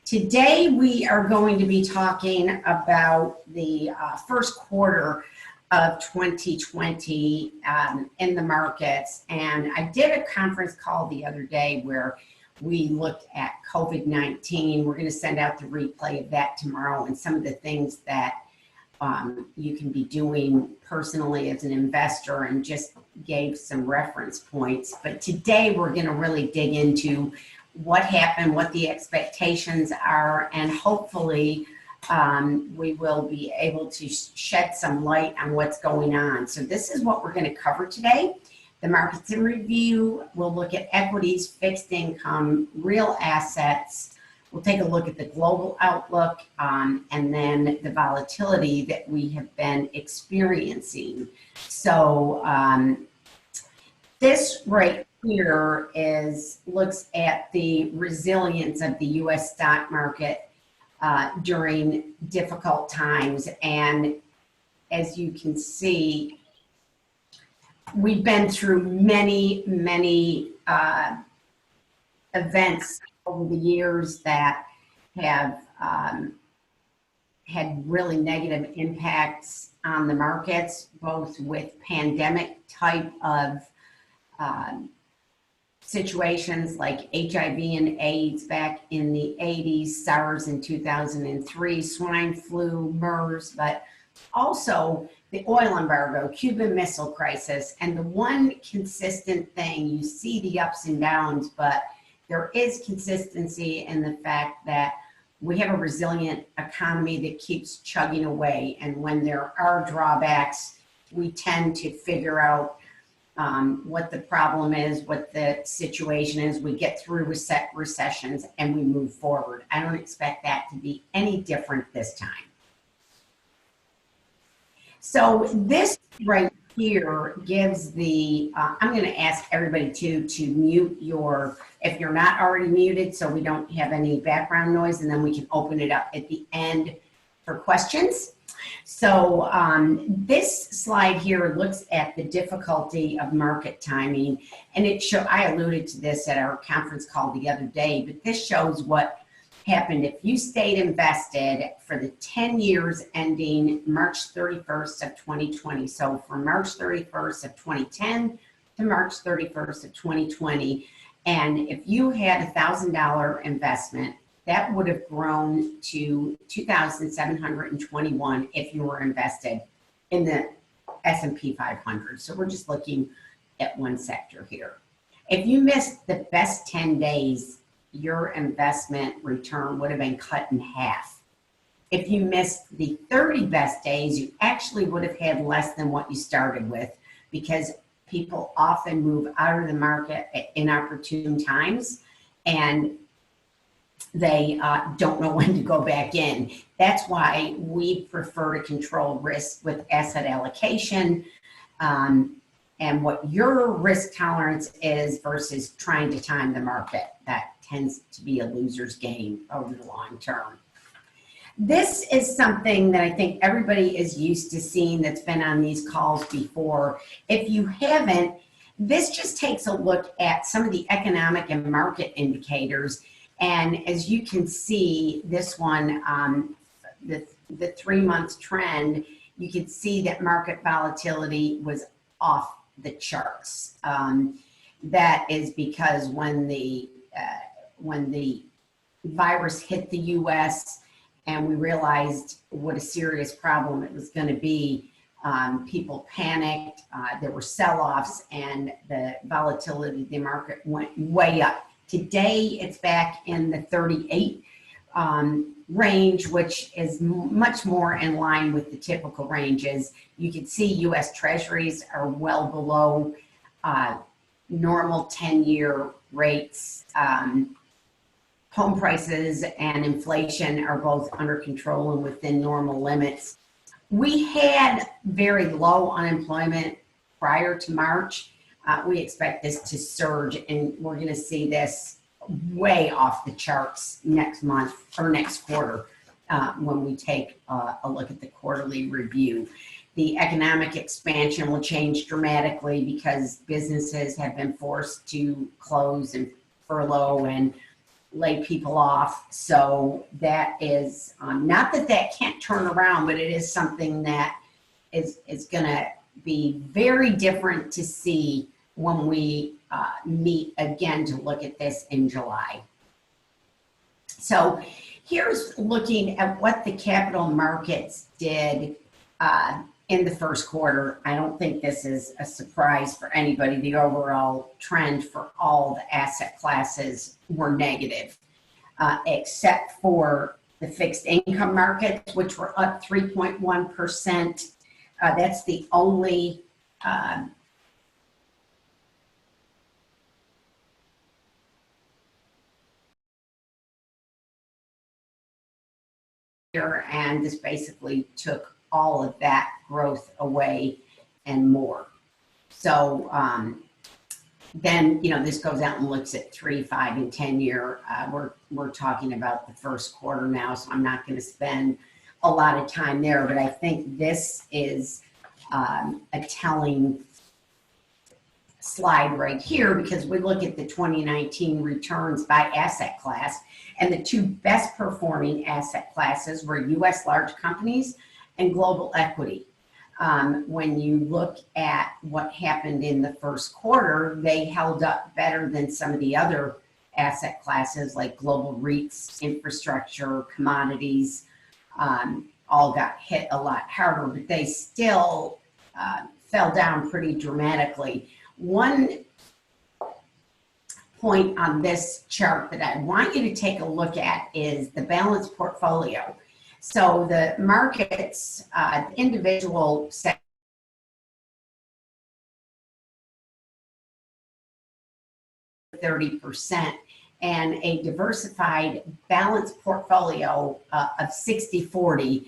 Today we are going to be talking about the first quarter of 2020 in the markets. And I did a conference call the other day where we looked at COVID-19. We're going to send out the replay of that tomorrow and some of the things that you can be doing personally as an investor, and just gave some reference points. But today we're going to really dig into what happened, what the expectations are, and hopefully we will be able to shed some light on what's going on. So this is what we're going to cover today. The markets in review. We'll look at equities, fixed income, real assets. We'll take a look at the global outlook and then the volatility that we have been experiencing. So this right here looks at the resilience of the U.S. stock market during difficult times. And as you can see, we've been through many events over the years that have had really negative impacts on the markets, both with pandemic type of situations like HIV and AIDS back in the 80s, SARS in 2003, swine flu, MERS, but also the oil embargo, Cuban Missile Crisis. And the one consistent thing, you see the ups and downs, but there is consistency in the fact that we have a resilient economy that keeps chugging away. And when there are drawbacks, we tend to figure out what the problem is, what the situation is. We get through recessions and we move forward. I don't expect that to be any different this time. So this right here gives the, I'm going to ask everybody to mute if you're not already muted, so we don't have any background noise, and then we can open it up at the end for questions. So this slide here looks at the difficulty of market timing, and I alluded to this at our conference call the other day, but this shows what happened if you stayed invested for the 10 years ending March 31st of 2020. So from March 31st of 2010 to March 31st of 2020. And if you had a $1,000 investment, that would have grown to $2,721 if you were invested in the S&P 500. So we're just looking at one sector here. If you missed the best 10 days, your investment return would have been cut in half. If you missed the 30 best days, you actually would have had less than what you started with, because people often move out of the market at inopportune times and they don't know when to go back in. That's why we prefer to control risk with asset allocation and what your risk tolerance is versus trying to time the market. That tends to be a loser's game over the long term. This is something that I think everybody is used to seeing that's been on these calls before. If you haven't, this just takes a look at some of the economic and market indicators. And as you can see, this one, the 3-month trend, you can see that market volatility was off the charts. That is because when the virus hit the US and we realized what a serious problem it was going to be, people panicked, there were sell-offs, and the volatility of the market went way up. Today it's back in the 38 range, which is much more in line with the typical ranges. You can see US Treasuries are well below normal 10-year rates. Home prices and inflation are both under control and within normal limits. We had very low unemployment prior to March. We expect this to surge, and we're going to see this way off the charts next month or next quarter when we take a look at the quarterly review. The economic expansion will change dramatically because businesses have been forced to close and furlough and lay people off. So that is not that that can't turn around, but it is something that is going to be very different to see when we meet again to look at this in July. So here's looking at what the capital markets did in the first quarter. I don't think this is a surprise for anybody. The overall trend for all the asset classes were negative, except for the fixed income markets, which were up 3.1%. That's the only and this basically took all of that growth away and more. So then, you know, this goes out and looks at 3, 5, and 10 year. We're talking about the first quarter now, so I'm not going to spend a lot of time there, but I think this is a telling slide right here, because we look at the 2019 returns by asset class, and the two best performing asset classes were US large companies and global equity. When you look at what happened in the first quarter, they held up better than some of the other asset classes like global REITs, infrastructure, commodities, all got hit a lot harder, but they still fell down pretty dramatically. One point on this chart that I want you to take a look at is the balanced portfolio. So the markets, individual sectors, 30%, and a diversified balanced portfolio of 60-40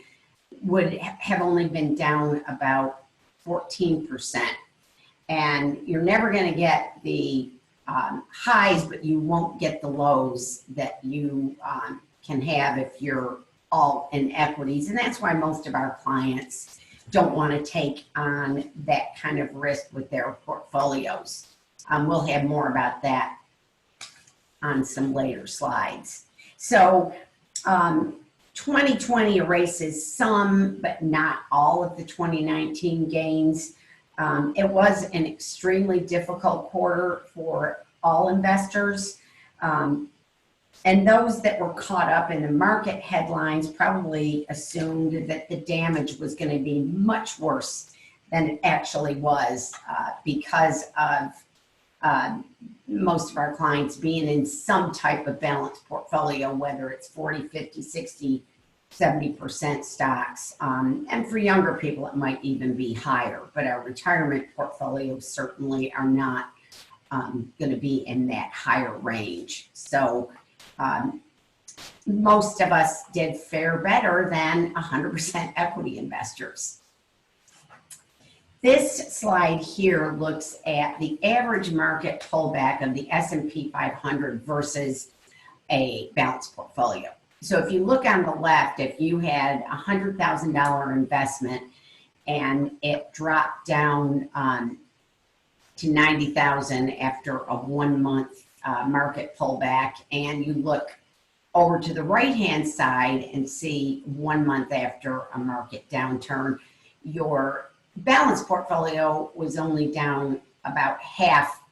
would have only been down about 14%. And you're never going to get the highs, but you won't get the lows that you can have if you're all in equities. And that's why most of our clients don't want to take on that kind of risk with their portfolios. We'll have more about that on some later slides. So 2020 erases some, but not all of the 2019 gains. It was an extremely difficult quarter for all investors. And those that were caught up in the market headlines probably assumed that the damage was going to be much worse than it actually was because of most of our clients being in some type of balanced portfolio, whether it's 40, 50, 60, 70% stocks. And for younger people, it might even be higher, but our retirement portfolios certainly are not going to be in that higher range. So most of us did fare better than 100% equity investors. This slide here looks at the average market pullback of the S&P 500 versus a balanced portfolio. So if you look on the left, if you had a $100,000 investment and it dropped down to 90,000 after a 1 month market pullback, and you look over to the right-hand side and see 1 month after a market downturn, your balanced portfolio was only down about half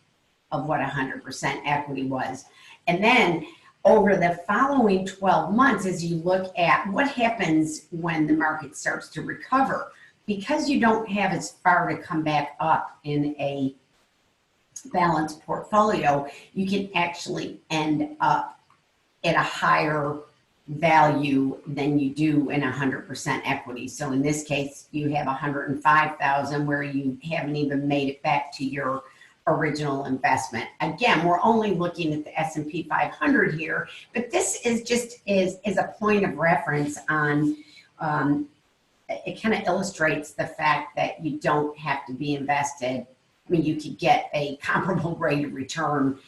of what 100% equity was. And then over the following 12 months, as you look at what happens when the market starts to recover, because you don't have as far to come back up in a balanced portfolio, you can actually end up at a higher value than you do in 100% equity. So in this case, you have 105,000 where you haven't even made it back to your original investment. Again, we're only looking at the S&P 500 here, but this is just is a point of reference on, it kind of illustrates the fact that you don't have to be invested. I mean, you could get a comparable rate of return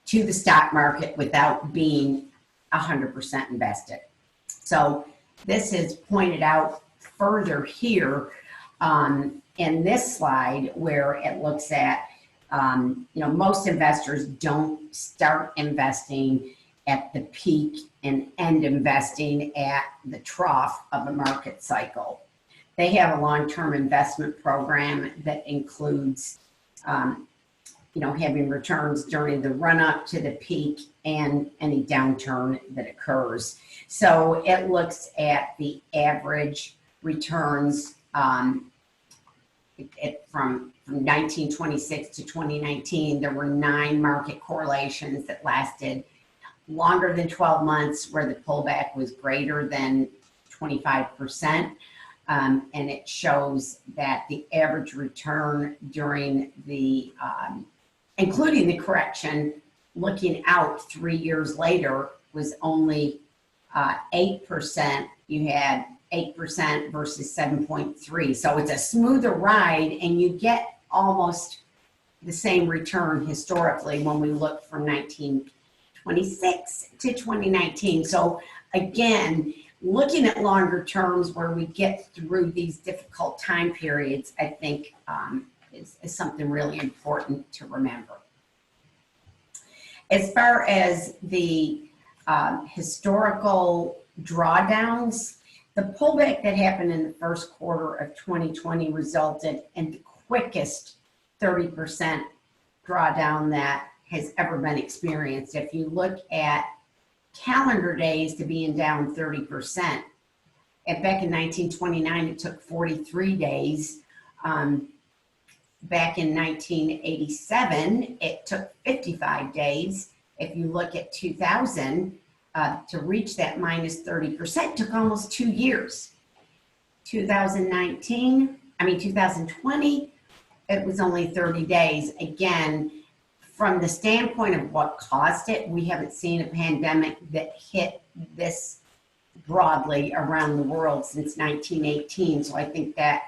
to the stock market without being 100% invested. So this is pointed out further here in this slide where it looks at, you know, most investors don't start investing at the peak and end investing at the trough of a market cycle. They have a long-term investment program that includes, having returns during the run-up to the peak and any downturn that occurs. So it looks at the average returns from 1926 to 2019. There were 9 market correlations that lasted longer than 12 months where the pullback was greater than 25%. And it shows that the average return during the, including the correction, looking out 3 years later was only 8%. You had 8% versus 7.3. So it's a smoother ride, and you get almost the same return historically when we look from 1926 to 2019. So again, looking at longer terms where we get through these difficult time periods, I think is something really important to remember. As far as the historical drawdowns, the pullback that happened in the first quarter of 2020 resulted in the quickest 30% drawdown that has ever been experienced. If you look at calendar days to being down 30%, and back in 1929, it took 43 days. Back in 1987, it took 55 days. If you look at 2000, to reach that minus 30% took almost 2 years. 2020, it was only 30 days. Again, from the standpoint of what caused it, we haven't seen a pandemic that hit this broadly around the world since 1918. So I think that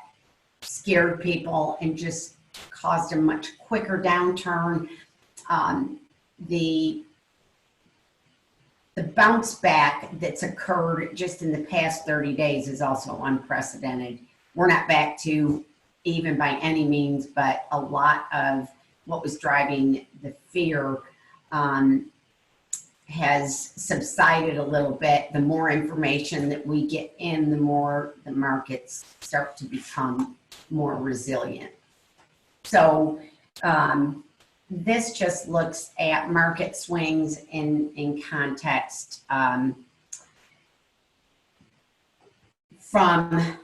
scared people and just caused a much quicker downturn. The bounce back that's occurred just in the past 30 days is also unprecedented. We're not back to even by any means, but a lot of what was driving the fear has subsided a little bit. The more information that we get in, the more the markets start to become more resilient. So this just looks at market swings in context from,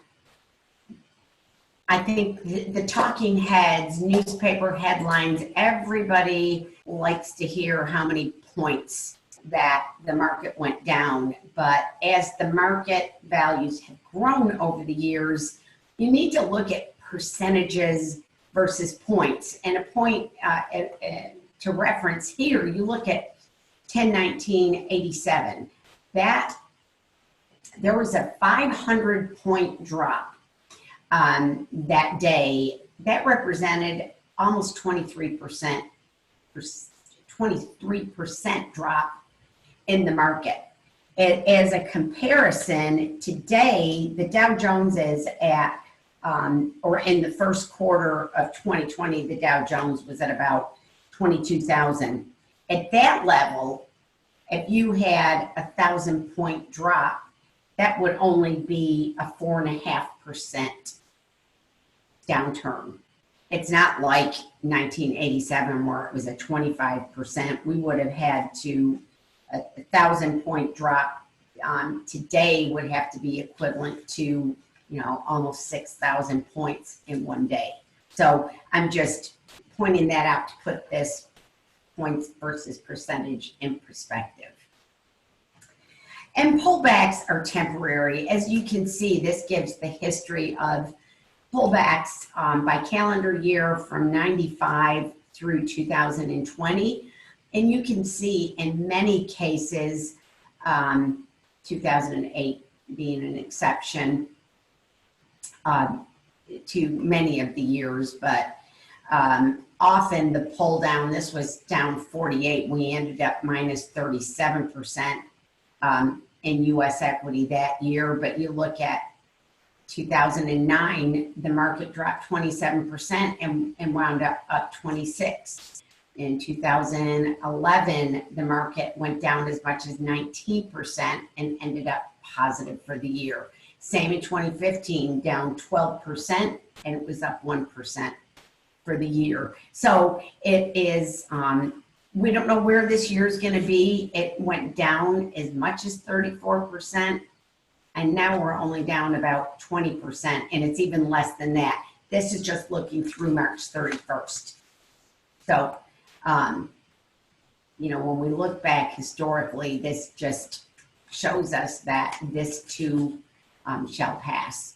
I think, the talking heads, newspaper headlines. Everybody likes to hear how many points that the market went down. But as the market values have grown over the years, you need to look at percentages versus points. And a point to reference here, you look at 10/19/87. That there was a 500-point drop that day. That represented almost 23% drop in the market. As a comparison, today the Dow Jones is at or in the first quarter of 2020, the Dow Jones was at about 22,000. At that level, if you had a 1,000-point drop, that would only be a 4.5% downturn. It's not like 1987 where it was a 25%. We would have had to, a 1,000-point drop today would have to be equivalent to almost 6,000 points in one day. So I'm just pointing that out to put this points versus percentage in perspective. And pullbacks are temporary. As you can see, this gives the history of pullbacks by calendar year from 95 through 2020. And you can see in many cases, 2008 being an exception, to many of the years, but often the pull down, this was down 48. We ended up minus 37% in U.S. equity that year. But you look at 2009, the market dropped 27% and wound up 26. In 2011, the market went down as much as 19% and ended up positive for the year. Same in 2015, down 12%, and it was up 1% for the year. So it is, we don't know where this year is going to be. It went down as much as 34%, and now we're only down about 20%, and it's even less than that. This is just looking through March 31st. So, you know, when we look back historically, this just shows us that this too shall pass.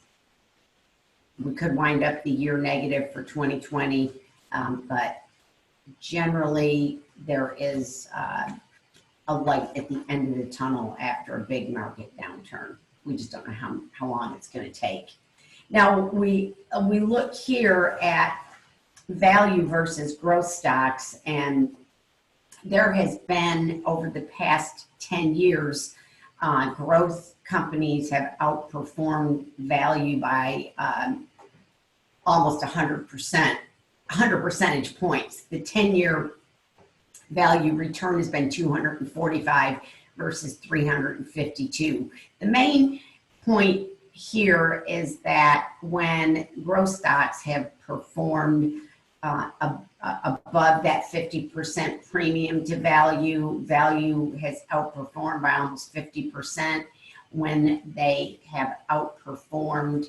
We could wind up the year negative for 2020, but generally there is a light at the end of the tunnel after a big market downturn. We just don't know how long it's going to take. Now we look here at value versus growth stocks, and there has been, over the past 10 years, growth companies have outperformed value by almost 100%, 100 percentage points. The 10-year value return has been 245 versus 352. The main point here is that when growth stocks have performed above that 50% premium to value, value has outperformed by almost 50%. When they have outperformed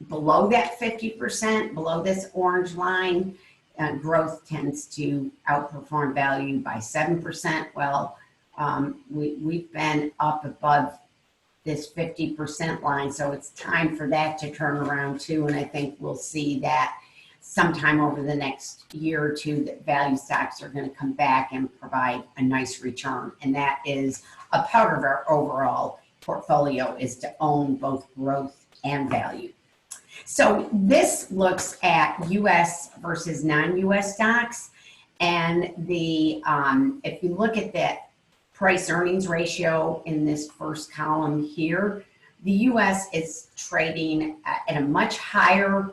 below that 50%, below this orange line, growth tends to outperform value by 7%. Well, we've been up above this 50% line, so it's time for that to turn around too, and I think we'll see that sometime over the next year or two that value stocks are going to come back and provide a nice return, and that is a part of our overall portfolio, is to own both growth and value. So this looks at U.S. versus non-U.S. stocks, and the if you look at that price earnings ratio in this first column here, the U.S. is trading at a much higher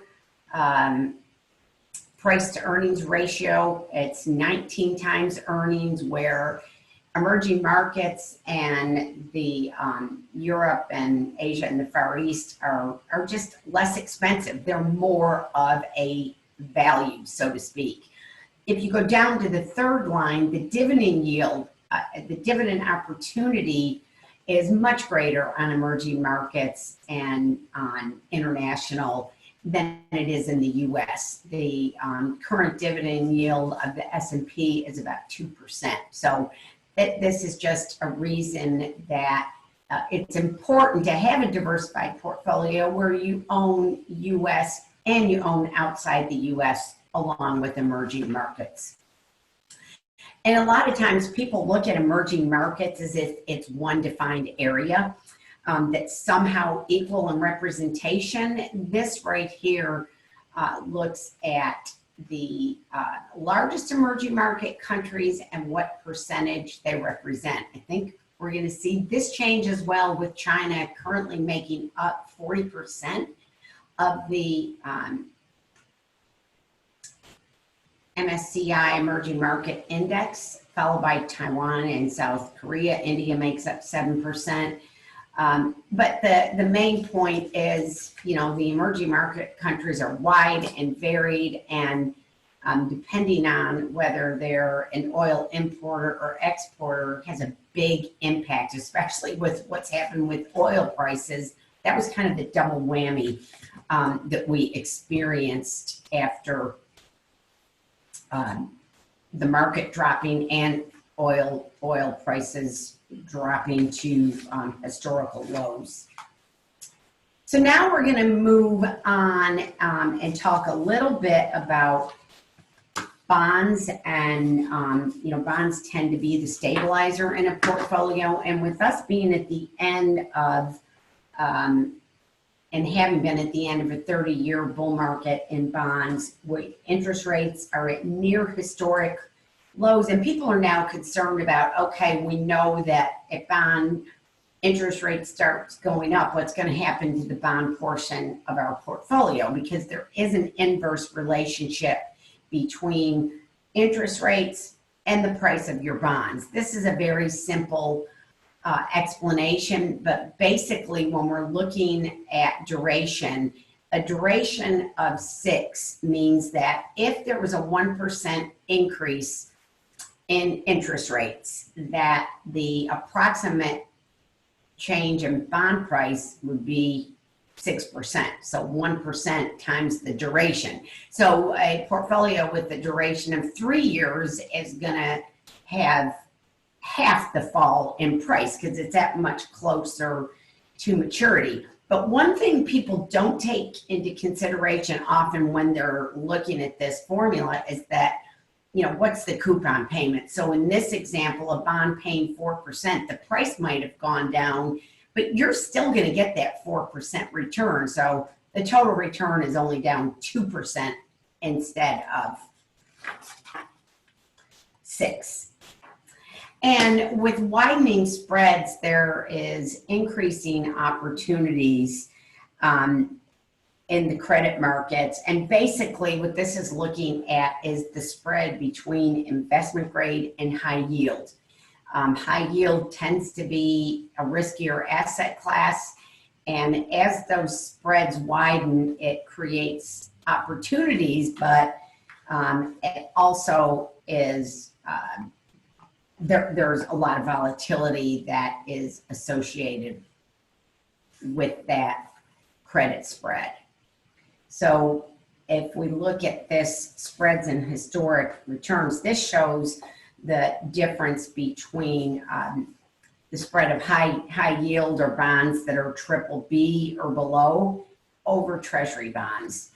price to earnings ratio. It's 19 times earnings, where emerging markets and the Europe and Asia and the Far East are just less expensive. They're more of a value, so to speak. If you go down to the third line, the dividend yield, the dividend opportunity is much greater on emerging markets and on international than it is in the U.S. The current dividend yield of the S&P is about 2%. So this is just a reason that it's important to have a diversified portfolio where you own U.S. and you own outside the U.S. along with emerging markets. And a lot of times people look at emerging markets as if it's one defined area that's somehow equal in representation. This right here looks at the largest emerging market countries and what percentage they represent. I think we're going to see this change as well, with China currently making up 40% of the MSCI Emerging Market Index, followed by Taiwan and South Korea. India makes up 7%. But the main point is, you know, the emerging market countries are wide and varied, and depending on whether they're an oil importer or exporter, has a big impact, especially with what's happened with oil prices. That was kind of the double whammy that we experienced after the market dropping and oil prices dropping to historical lows. So now we're going to move on and talk a little bit about bonds. And you know, bonds tend to be the stabilizer in a portfolio. And with us being at the end of and having been at the end of a 30-year bull market in bonds, where interest rates are at near historic lows, and people are now concerned about, okay, we know that if bond interest rates starts going up, what's going to happen to the bond portion of our portfolio? Because there is an inverse relationship between interest rates, and the price of your bonds. This is a very simple explanation, but basically when we're looking at duration, a duration of 6 means that if there was a 1% increase in interest rates, that the approximate change in bond price would be 6%. So 1% times the duration. So a portfolio with a duration of 3 years is going to have half the fall in price because it's that much closer to maturity. But one thing people don't take into consideration often when they're looking at this formula is that, you know, what's the coupon payment? So in this example, a bond paying 4%, the price might have gone down, but you're still going to get that 4% return. So the total return is only down 2% instead of 6. And with widening spreads, there is increasing opportunities in the credit markets. And basically what this is looking at is the spread between investment grade and high yield. High yield tends to be a riskier asset class. And as those spreads widen, it creates opportunities, but it also is there's a lot of volatility that is associated with that credit spread. So if we look at this spreads and historic returns, this shows the difference between the spread of high yield or bonds that are BBB or below over treasury bonds.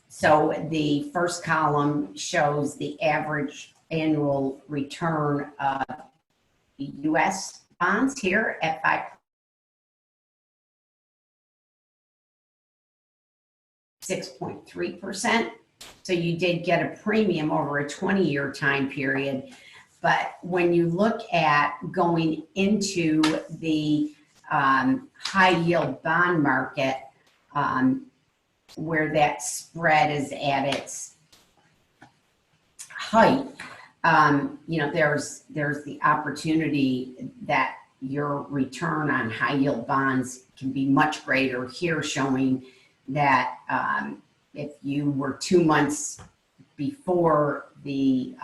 So the first column shows the average annual return of U.S. bonds here at 6.3%. So you did get a premium over a 20-year time period. But when you look at going into the high yield bond market, where that spread is at its height, you know, there's the opportunity that your return on high yield bonds can be much greater here, showing that if you were 2 months before the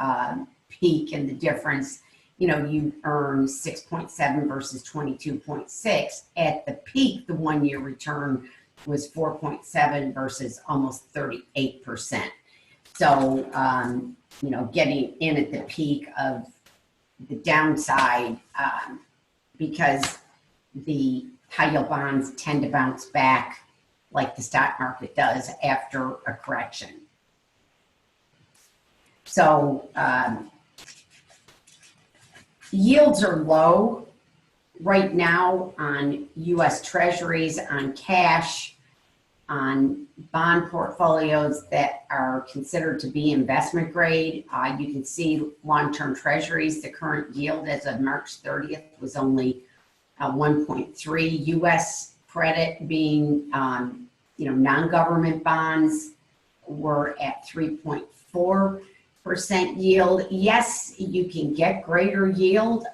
peak and the difference, you know, you earn 6.7 versus 22.6. At the peak, the 1 year return was 4.7 versus almost 38%. So, you know, getting in at the peak of the downside, because the high yield bonds tend to bounce back like the stock market does after a correction. So yields are low right now on U.S. Treasuries, on cash, on bond portfolios that are considered to be investment grade. You can see long-term Treasuries, the current yield as of March 30th was only 1.3. U.S. credit being, you know, non-government bonds were at 3.4% yield. Yes, you can get greater yield.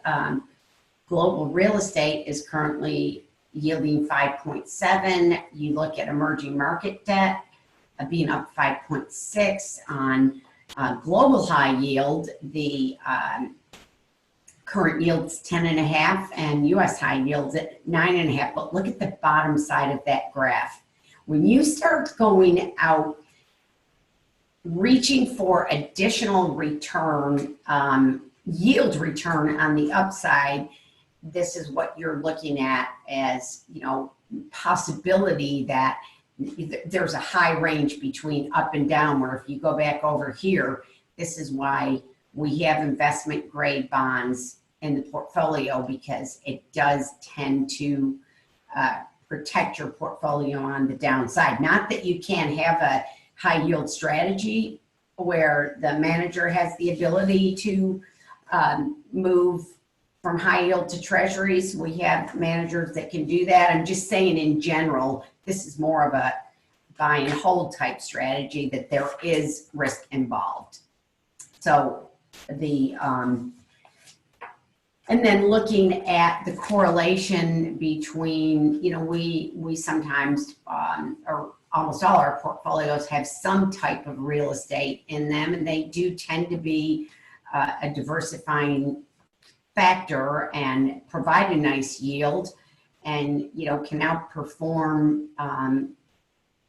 Global real estate is currently yielding 5.7. You look at emerging market debt being up 5.6 on global high yield. The current yield's 10.5 and U.S. high yield's at 9.5. But look at the bottom side of that graph. When you start going out, reaching for additional return, yield return on the upside, this is what you're looking at as, you know, possibility that there's a high range between up and down, where if you go back over here, this is why we have investment grade bonds in the portfolio, because it does tend to protect your portfolio on the downside. Not that you can't have a high yield strategy where the manager has the ability to move from high yield to treasuries. We have managers that can do that. I'm just saying in general, this is more of a buy and hold type strategy, that there is risk involved. So and then looking at the correlation between, we sometimes, or almost all our portfolios have some type of real estate in them, and they do tend to be a diversifying factor and provide a nice yield, and can outperform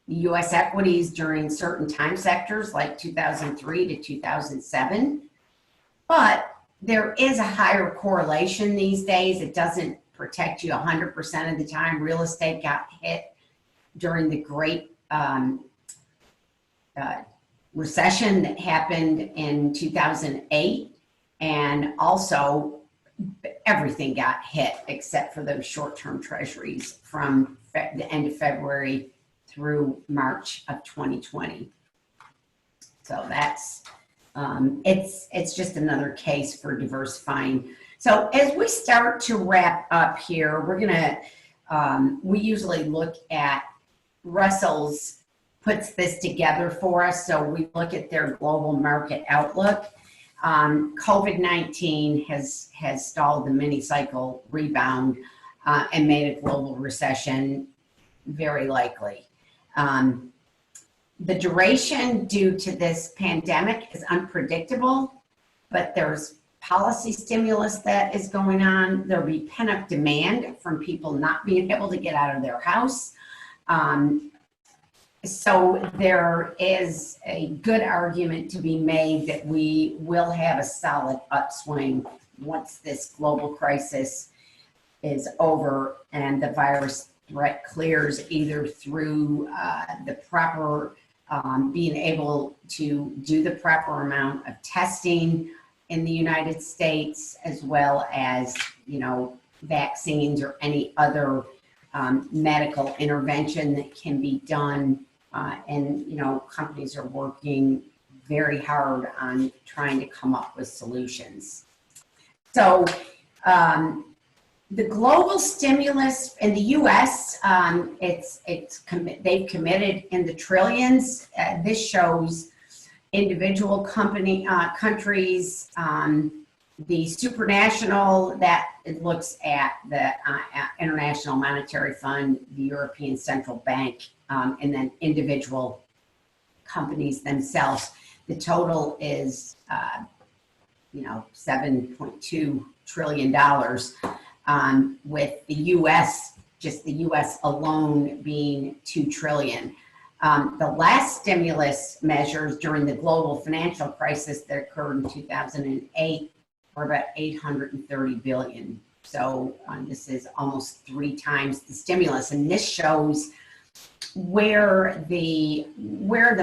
U.S. equities during certain time sectors like 2003 to 2007. But there is a higher correlation these days. It doesn't protect you 100% of the time. Real estate got hit during the great recession that happened in 2008, and also everything got hit except for those short-term treasuries from the end of February through March of 2020. So that's it's just another case for diversifying. So as we start to wrap up here, we're gonna we usually look at Russell's puts this together for us. So we look at their global market outlook. COVID-19 has stalled the mini cycle rebound and made a global recession very likely. The duration due to this pandemic is unpredictable, but there's policy stimulus that is going on. There'll be pent-up demand from people not being able to get out of their house. So there is a good argument to be made that we will have a solid upswing once this global crisis is over and the virus threat clears, either through the proper being able to do the proper amount of testing in the United States, as well as, vaccines or any other medical intervention that can be done. And companies are working very hard on trying to come up with solutions. So the global stimulus in the U.S., they've committed in the trillions. This shows individual countries. The supranational, that it looks at the International Monetary Fund, the European Central Bank, and then individual companies themselves. The total is, $7.2 trillion, with the U.S., just the U.S. alone being $2 trillion. The last stimulus measures during the global financial crisis that occurred in 2008 were about $830 billion. So this is almost 3 times the stimulus, and this shows where the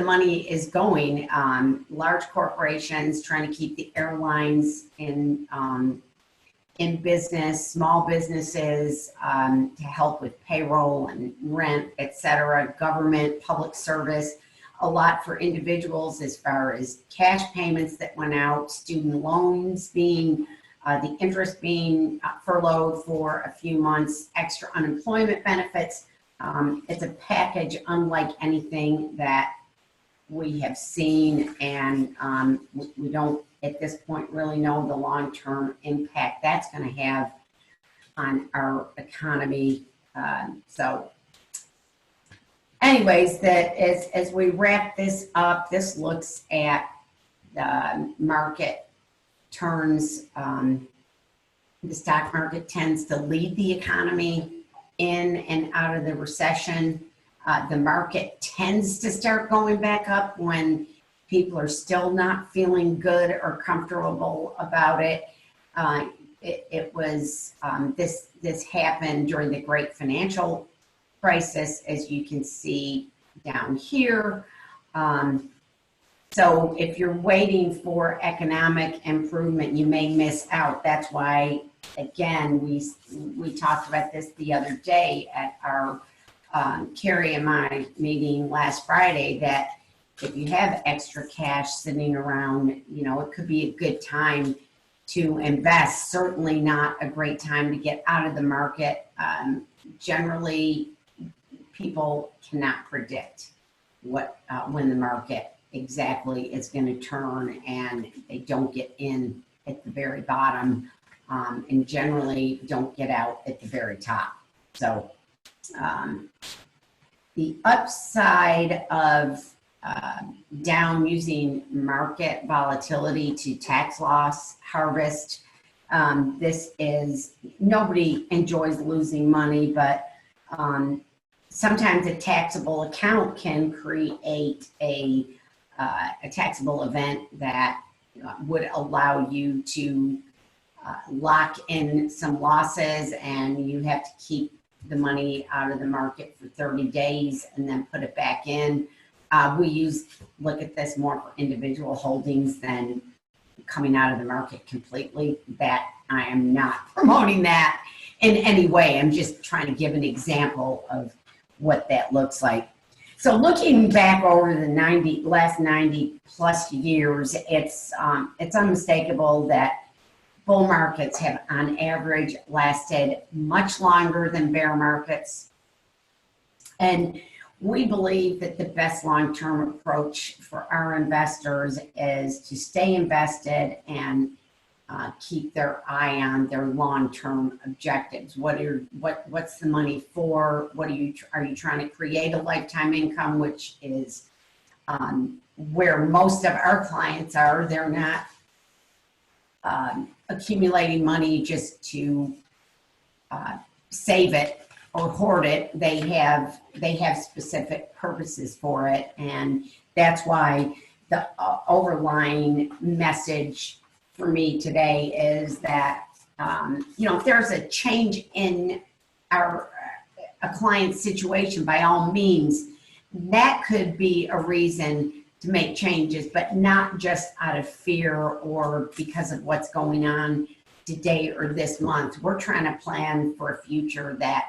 money is going. Large corporations trying to keep the airlines in business, small businesses to help with payroll and rent, etc. Government, public service, a lot for individuals as far as cash payments that went out, student loans being, the interest being furloughed for a few months, extra unemployment benefits. It's a package unlike anything that we have seen, and we don't at this point really know the long-term impact that's going to have on our economy. So anyways, that as we wrap this up, this looks at the market turns. The stock market tends to lead the economy in and out of the recession. The market tends to start going back up when people are still not feeling good or comfortable about it. This happened during the great financial crisis, as you can see down here. So if you're waiting for economic improvement, you may miss out. That's why, again, we talked about this the other day at our Carrie and my meeting last Friday, that if you have extra cash sitting around, it could be a good time to invest. Certainly not a great time to get out of the market. Generally, people cannot predict when the market exactly is going to turn, and they don't get in at the very bottom, and generally don't get out at the very top. So the upside of down using market volatility to tax loss harvest. This is, nobody enjoys losing money, but sometimes a taxable account can create a taxable event that would allow you to lock in some losses, and you have to keep the money out of the market for 30 days and then put it back in. We look at this more for individual holdings than coming out of the market completely. That I am not promoting that in any way. I'm just trying to give an example of what that looks like. So looking back over the last 90 plus years, it's unmistakable that bull markets have on average lasted much longer than bear markets. And we believe that the best long-term approach for our investors is to stay invested and keep their eye on their long-term objectives. What's the money for? Are you trying to create a lifetime income, which is where most of our clients are. They're not accumulating money just to save it or hoard it. They have specific purposes for it, and that's why the overlying message for me today is that if there's a change in a client's situation, by all means, that could be a reason to make changes, but not just out of fear or because of what's going on today or this month. We're trying to plan for a future that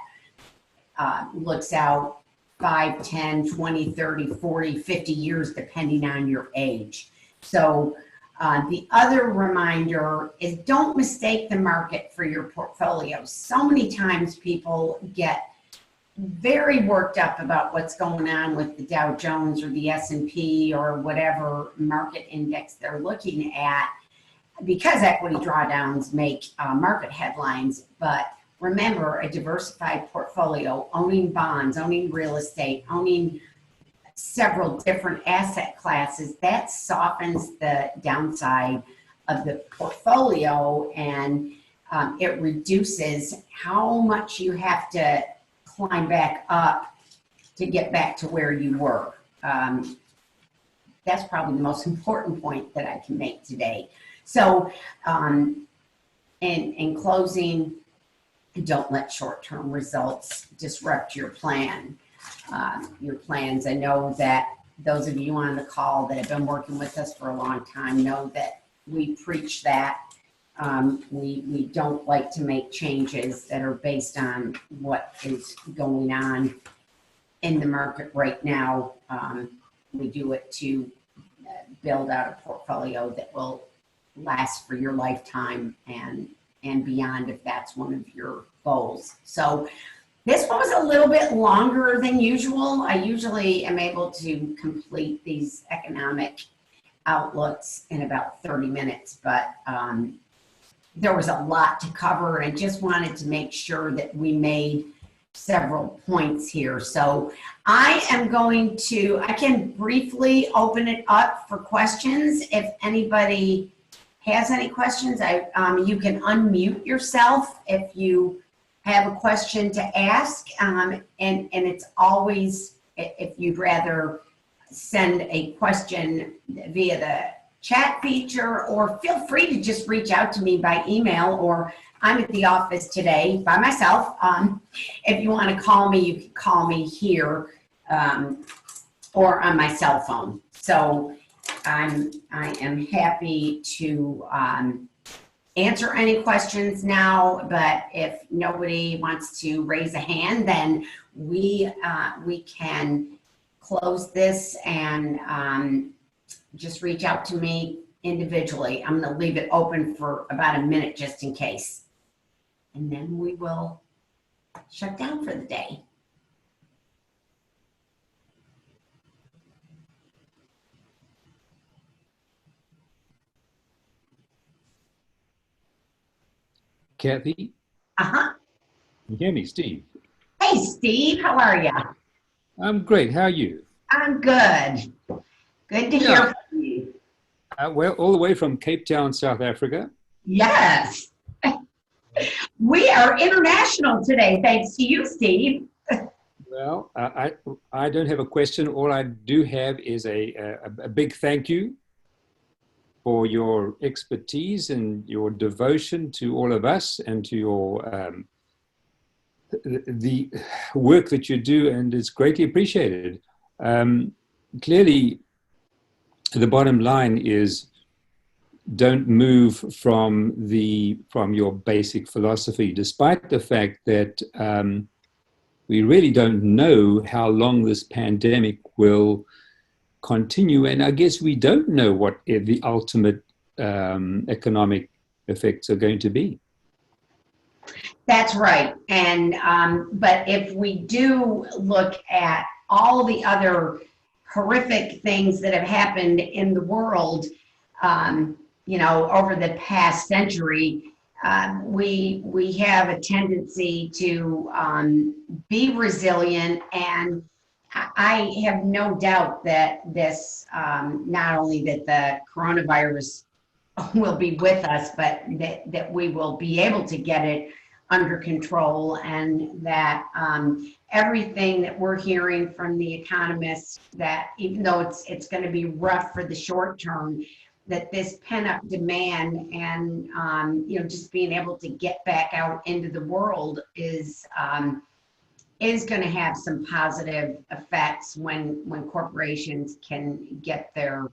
looks out 5, 10, 20, 30, 40, 50 years, depending on your age. So the other reminder is, don't mistake the market for your portfolio. So many times people get very worked up about what's going on with the Dow Jones or the S&P or whatever market index they're looking at, because equity drawdowns make market headlines. But remember, a diversified portfolio, owning bonds, owning real estate, owning several different asset classes, that softens the downside of the portfolio, and it reduces how much you have to climb back up to get back to where you were. That's probably the most important point that I can make today. So in closing, don't let short-term results disrupt your plans. I know that those of you on the call that have been working with us for a long time know that we preach that. We don't like to make changes that are based on what is going on in the market right now. We do it to build out a portfolio that will last for your lifetime and beyond, if that's one of your goals. So this one was a little bit longer than usual. I usually am able to complete these economic outlooks in about 30 minutes, but there was a lot to cover, and just wanted to make sure that we made several points here. So I can briefly open it up for questions. If anybody has any questions, you can unmute yourself if you have a question to ask, and it's always, if you'd rather send a question via the chat feature, or feel free to just reach out to me by email, or I'm at the office today by myself. If you want to call me, you can call me here or on my cell phone. So I am happy to answer any questions now, but if nobody wants to raise a hand, then we can close this and just reach out to me individually. I'm going to leave it open for about a minute just in case, and then we will shut down for the day. Kathy. Uh-huh. Can you hear me, Steve? Hey, Steve, how are you? I'm great. How are you? I'm good. Good to Yeah. hear from you. Well, all the way from Cape Town, South Africa. Yes, we are international today, thanks to you, Steve. Well, I don't have a question. All I do have is a big thank you for your expertise and your devotion to all of us and to your the work that you do, and it's greatly appreciated. Um, Clearly, the bottom line is don't move from your basic philosophy, despite the fact that we really don't know how long this pandemic will continue, and I guess we don't know what the ultimate economic effects are going to be. That's right. And but if we do look at all the other horrific things that have happened in the world, over the past century, we have a tendency to be resilient, and I have no doubt that this, not only that the coronavirus will be with us, but that we will be able to get it under control, and that everything that we're hearing from the economists, that even though it's going to be rough for the short term, that this pent-up demand and just being able to get back out into the world is going to have some positive effects when corporations can get their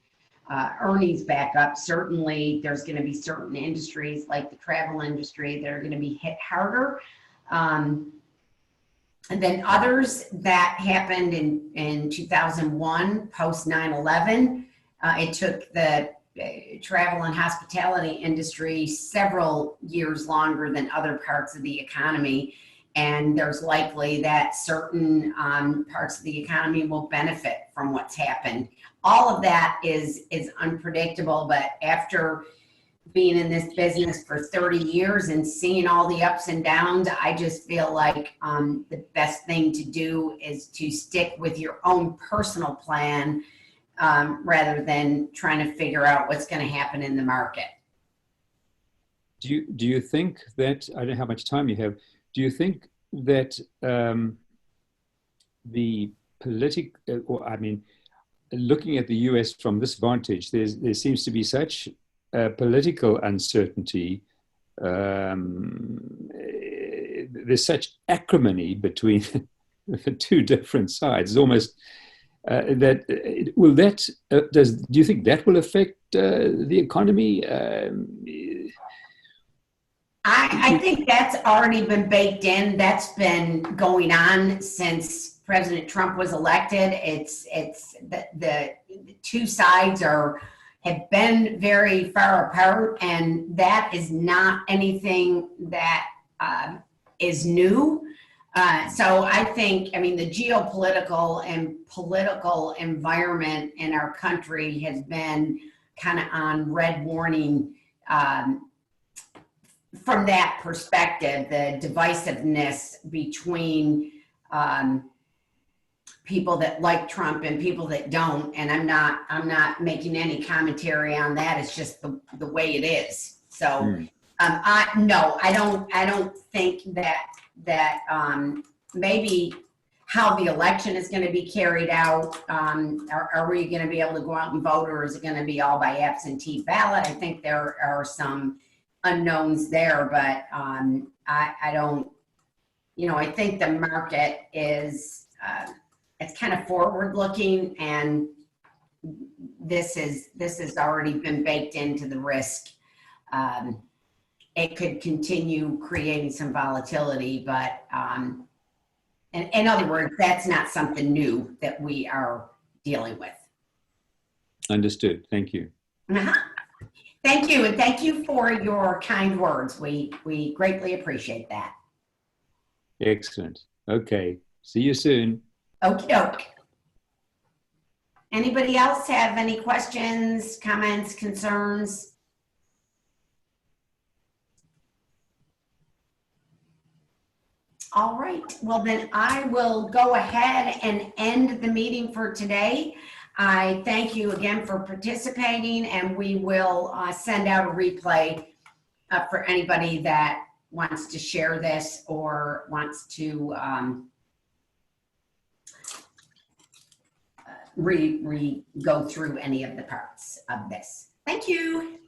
earnings back up. Certainly, there's going to be certain industries like the travel industry that are going to be hit harder. And then others that happened in 2001, post 9/11. It took the travel and hospitality industry several years longer than other parts of the economy. And there's likely that certain parts of the economy will benefit from what's happened. All of that is unpredictable, but after being in this business for 30 years and seeing all the ups and downs, I just feel like the best thing to do is to stick with your own personal plan rather than trying to figure out what's going to happen in the market. Do you think that, I don't know how much time you have, do you think that the looking at the US from this vantage, there seems to be such political uncertainty. There's such acrimony between the two different sides. It's almost do you think that will affect the economy? I think that's already been baked in. That's been going on since President Trump was elected. It's the two sides have been very far apart, and that is not anything that is new. So I think, the geopolitical and political environment in our country has been kind of on red warning from that perspective, the divisiveness between people that like Trump and people that don't. And I'm not making any commentary on that. It's just the way it is. So I don't think that maybe how the election is going to be carried out. Are we going to be able to go out and vote, or is it going to be all by absentee ballot? I think there are some unknowns there, but I don't, I think the market is, it's kind of forward looking, and this has already been baked into the risk. It could continue creating some volatility, but in other words, that's not something new that we are dealing with. Understood. Thank you. Uh-huh. Thank you, and thank you for your kind words. We greatly appreciate that. Excellent. Okay. See you soon. Okie doke. Anybody else have any questions, comments, concerns? All right, well then I will go ahead and end the meeting for today. I thank you again for participating, and we will send out a replay for anybody that wants to share this or wants to go through any of the parts of this. Thank you.